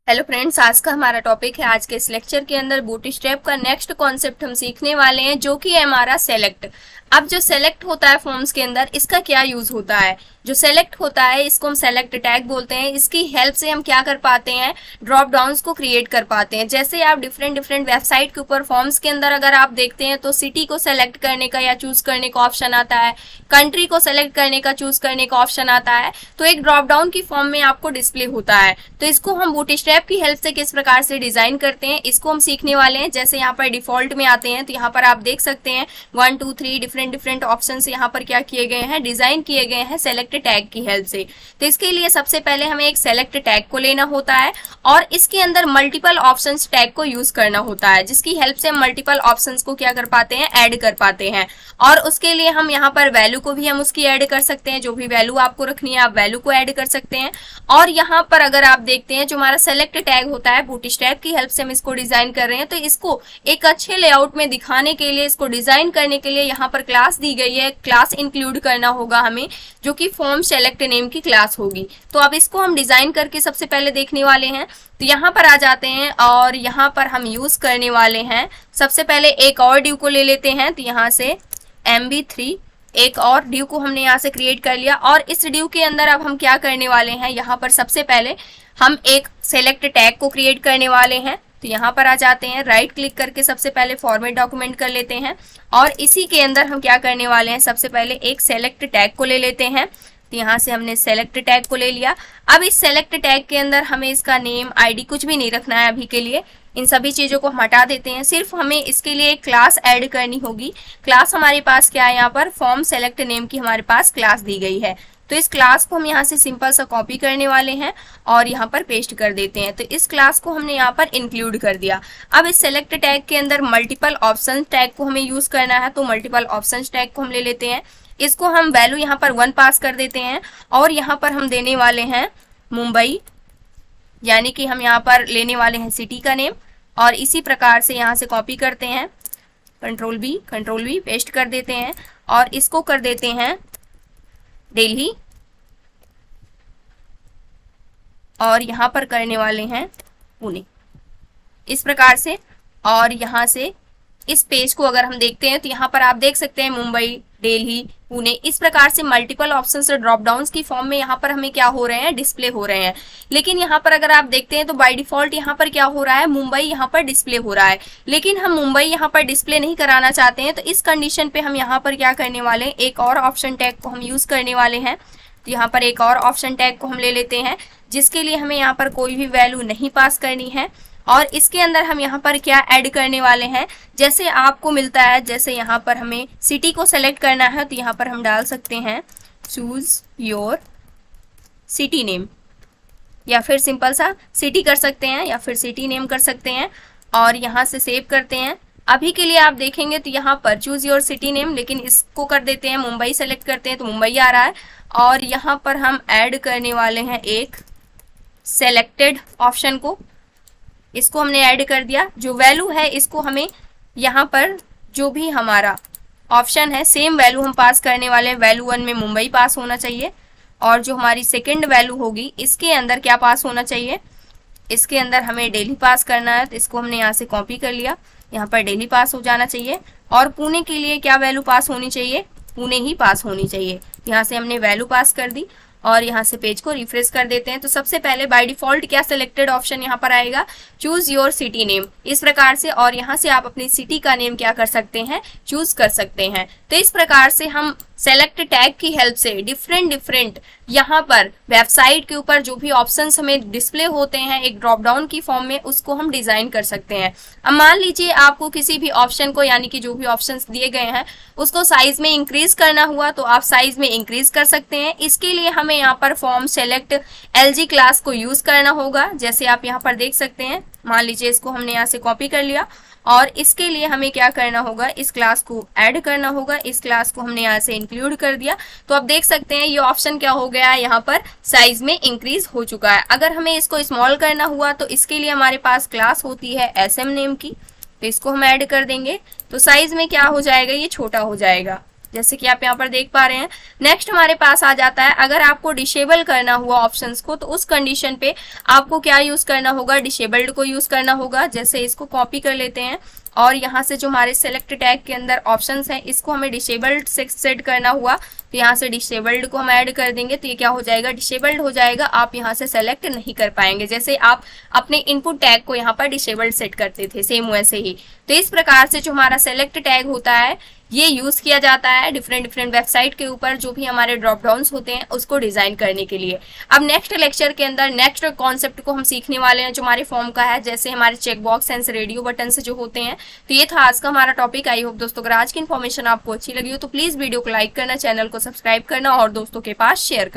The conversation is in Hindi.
हेलो फ्रेंड्स, आज का हमारा टॉपिक है। आज के इस लेक्चर के अंदर बूटस्ट्रैप का नेक्स्ट कॉन्सेप्ट हम सीखने वाले हैं, जो कि है हमारा सेलेक्ट। अब जो सेलेक्ट होता है फॉर्म्स के अंदर, इसका क्या यूज होता है। जो सेलेक्ट होता है इसको हम सेलेक्ट टैग बोलते हैं। इसकी हेल्प से हम क्या कर पाते हैं, ड्रॉप डाउन्स को क्रिएट कर पाते हैं। जैसे आप डिफरेंट वेबसाइट के ऊपर फॉर्म्स के अंदर अगर आप देखते हैं तो सिटी को सेलेक्ट करने का या चूज करने का ऑप्शन आता है, कंट्री को सेलेक्ट करने का चूज करने का ऑप्शन आता है, तो एक ड्रॉप डाउन की फॉर्म में आपको डिस्प्ले होता है। तो इसको हम बूटस्ट्रैप की हेल्प से किस प्रकार से डिजाइन करते हैं, इसको हम सीखने वाले हैं। जैसे यहाँ पर डिफॉल्ट में आते हैं तो यहाँ पर आप देख सकते हैं 1 2 3 डिफरेंट ऑप्शन यहाँ पर क्या किए गए हैं, डिजाइन किए गए हैं सेलेक्ट टैग की हेल्प से। तो इसके लिए सबसे पहले हमें एक सेलेक्ट टैग को लेना होता है और इसके अंदर मल्टीपल ऑप्शंस टैग को यूज करना होता है, जिसकी हेल्प से हम मल्टीपल ऑप्शंस को क्या कर पाते हैं, ऐड कर पाते हैं। और उसके लिए हम यहाँ पर वैल्यू को भी हम उसकी ऐड कर सकते हैं। जो भी वैल्यू आपको रखनी है आप वैल्यू को ऐड कर सकते हैं। और यहाँ पर अगर आप देखते हैं जो हमारा सेलेक्ट टैग होता है, बूटस्ट्रैप की हेल्प से हम इसको डिजाइन कर रहे हैं। तो इसको एक अच्छे लेआउट में दिखाने के लिए, इसको डिजाइन करने के लिए यहाँ पर क्लास दी गई है। क्लास इंक्लूड करना होगा हमें, जो कि फॉर्म सेलेक्ट नेम की क्लास होगी। तो अब इसको हम डिजाइन करके सबसे पहले देखने वाले हैं। तो यहाँ पर आ जाते हैं और यहाँ पर हम यूज करने वाले हैं। सबसे पहले एक और ड्यू को ले लेते हैं। तो यहाँ से MB3 एक और ड्यू को हमने यहाँ से क्रिएट कर लिया। और इस ड्यू के अंदर अब हम क्या करने वाले हैं, यहाँ पर सबसे पहले हम एक सेलेक्ट टैग को क्रिएट करने वाले हैं। तो यहाँ पर आ जाते हैं, राइट क्लिक करके सबसे पहले फॉर्मेट डॉक्यूमेंट कर लेते हैं और इसी के अंदर हम क्या करने वाले हैं, सबसे पहले एक सेलेक्ट टैग को ले लेते हैं। तो यहाँ से हमने सेलेक्ट टैग को ले लिया। अब इस सेलेक्ट टैग के अंदर हमें इसका नेम ID कुछ भी नहीं रखना है अभी के लिए। इन सभी चीजों को हम हटा देते हैं। सिर्फ हमें इसके लिए एक क्लास ऐड करनी होगी। क्लास हमारे पास क्या है, यहाँ पर फॉर्म सेलेक्ट नेम की हमारे पास क्लास दी गई है। तो इस क्लास को हम यहाँ से सिंपल सा कॉपी करने वाले हैं और यहाँ पर पेस्ट कर देते हैं। तो इस क्लास को हमने यहाँ पर इंक्लूड कर दिया। अब इस सेलेक्ट टैग के अंदर मल्टीपल ऑप्शन टैग को हमें यूज करना है। तो मल्टीपल ऑप्शन टैग को हम ले लेते हैं। इसको हम वैल्यू यहाँ पर 1 पास कर देते हैं और यहाँ पर हम देने वाले हैं मुंबई, यानी कि हम यहाँ पर लेने वाले हैं सिटी का नेम। और इसी प्रकार से यहाँ से कॉपी करते हैं, कंट्रोल बी पेस्ट कर देते हैं और इसको कर देते हैं दिल्ली। और यहाँ पर करने वाले हैं पुणे, इस प्रकार से। और यहाँ से इस पेज को अगर हम देखते हैं तो यहाँ पर आप देख सकते हैं मुंबई, दिल्ली, पुणे, इस प्रकार से मल्टीपल ऑप्शंस और ड्रॉप डाउन्स की फॉर्म में यहाँ पर हमें क्या हो रहे हैं, डिस्प्ले हो रहे हैं। लेकिन यहाँ पर अगर आप देखते हैं तो बाय डिफॉल्ट यहाँ पर क्या हो रहा है, मुंबई यहाँ पर डिस्प्ले हो रहा है। लेकिन हम मुंबई यहाँ पर डिस्प्ले नहीं कराना चाहते हैं। तो इस कंडीशन पे हम यहाँ पर क्या करने वाले हैं, एक और ऑप्शन टैग को हम यूज करने वाले हैं। तो यहाँ पर एक और ऑप्शन टैग को हम ले लेते हैं, जिसके लिए हमें यहाँ पर कोई भी वैल्यू नहीं पास करनी है। और इसके अंदर हम यहाँ पर क्या ऐड करने वाले हैं, जैसे आपको मिलता है, जैसे यहाँ पर हमें सिटी को सेलेक्ट करना है तो यहाँ पर हम डाल सकते हैं चूज योर सिटी नेम, या फिर सिंपल सा सिटी कर सकते हैं या फिर सिटी नेम कर सकते हैं। और यहाँ से सेव करते हैं। अभी के लिए आप देखेंगे तो यहाँ पर चूज योर सिटी नेम, लेकिन इसको कर देते हैं मुंबई, सेलेक्ट करते हैं तो मुंबई आ रहा है। और यहाँ पर हम ऐड करने वाले हैं एक सेलेक्टेड ऑप्शन को, इसको हमने ऐड कर दिया। जो वैल्यू है इसको हमें यहाँ पर जो भी हमारा ऑप्शन है सेम वैल्यू हम पास करने वाले हैं। वैल्यू 1 में मुंबई पास होना चाहिए और जो हमारी सेकंड वैल्यू होगी इसके अंदर क्या पास होना चाहिए, इसके अंदर हमें दिल्ली पास करना है। तो इसको हमने यहाँ से कॉपी कर लिया, यहाँ पर दिल्ली पास हो जाना चाहिए। और पुणे के लिए क्या वैल्यू पास होनी चाहिए, पुणे ही पास होनी चाहिए। यहाँ से हमने वैल्यू पास कर दी और यहाँ से पेज को रिफ्रेश कर देते हैं। तो सबसे पहले बाय डिफॉल्ट क्या सिलेक्टेड ऑप्शन यहाँ पर आएगा, चूज योर सिटी नेम, इस प्रकार से। और यहाँ से आप अपनी सिटी का नेम क्या कर सकते हैं, चूज कर सकते हैं। तो इस प्रकार से हम सेलेक्ट टैग की हेल्प से डिफरेंट यहाँ पर वेबसाइट के ऊपर जो भी ऑप्शंस हमें डिस्प्ले होते हैं एक ड्रॉप डाउन की फॉर्म में, उसको हम डिजाइन कर सकते हैं। अब मान लीजिए आपको किसी भी ऑप्शन को, यानी कि जो भी ऑप्शंस दिए गए हैं उसको साइज में इंक्रीज करना हुआ तो आप साइज में इंक्रीज कर सकते हैं। इसके लिए हमें यहाँ पर फॉर्म सेलेक्ट LG क्लास को यूज करना होगा, जैसे आप यहाँ पर देख सकते हैं। मान लीजिए इसको हमने यहाँ से कॉपी कर लिया और इसके लिए हमें क्या करना होगा, इस क्लास को ऐड करना होगा। इस क्लास को हमने यहाँ से इंक्लूड कर दिया। तो आप देख सकते हैं ये ऑप्शन क्या हो गया है, यहाँ पर साइज में इंक्रीज हो चुका है। अगर हमें इसको स्मॉल करना हुआ तो इसके लिए हमारे पास क्लास होती है SM नेम की, तो इसको हम ऐड कर देंगे। तो साइज में क्या हो जाएगा, ये छोटा हो जाएगा। जैसे कि आप यहाँ पर देख पा रहे हैं। नेक्स्ट हमारे पास आ जाता है, अगर आपको डिसेबल करना हुआ ऑप्शंस को, तो उस कंडीशन पे आपको क्या यूज करना होगा, डिसेबल्ड को यूज करना होगा। जैसे इसको कॉपी कर लेते हैं और यहाँ से जो हमारे सेलेक्ट टैग के अंदर ऑप्शंस हैं, इसको हमें डिसेबल्ड से सेट करना हुआ, तो यहाँ से डिसेबल्ड को हम ऐड कर देंगे, तो ये क्या हो जाएगा, डिसेबल्ड हो जाएगा। आप यहाँ से सेलेक्ट नहीं कर पाएंगे, जैसे आप अपने इनपुट टैग को यहाँ पर डिसेबल्ड सेट करते थे, सेम वैसे ही। तो इस प्रकार से जो हमारा सेलेक्ट टैग होता है ये यूज किया जाता है डिफरेंट वेबसाइट के ऊपर, जो भी हमारे ड्रॉप डाउन्स होते हैं उसको डिजाइन करने के लिए। अब नेक्स्ट लेक्चर के अंदर नेक्स्ट कॉन्सेप्ट को हम सीखने वाले हैं जो हमारे फॉर्म का है, जैसे हमारे check box and radio button जो होते हैं। तो ये था आज का हमारा टॉपिक। आई होप दोस्तों अगर आज की इन्फॉर्मेशन आपको अच्छी लगी हो तो प्लीज वीडियो को लाइक करना, चैनल को सब्सक्राइब करना और दोस्तों के पास शेयर करना।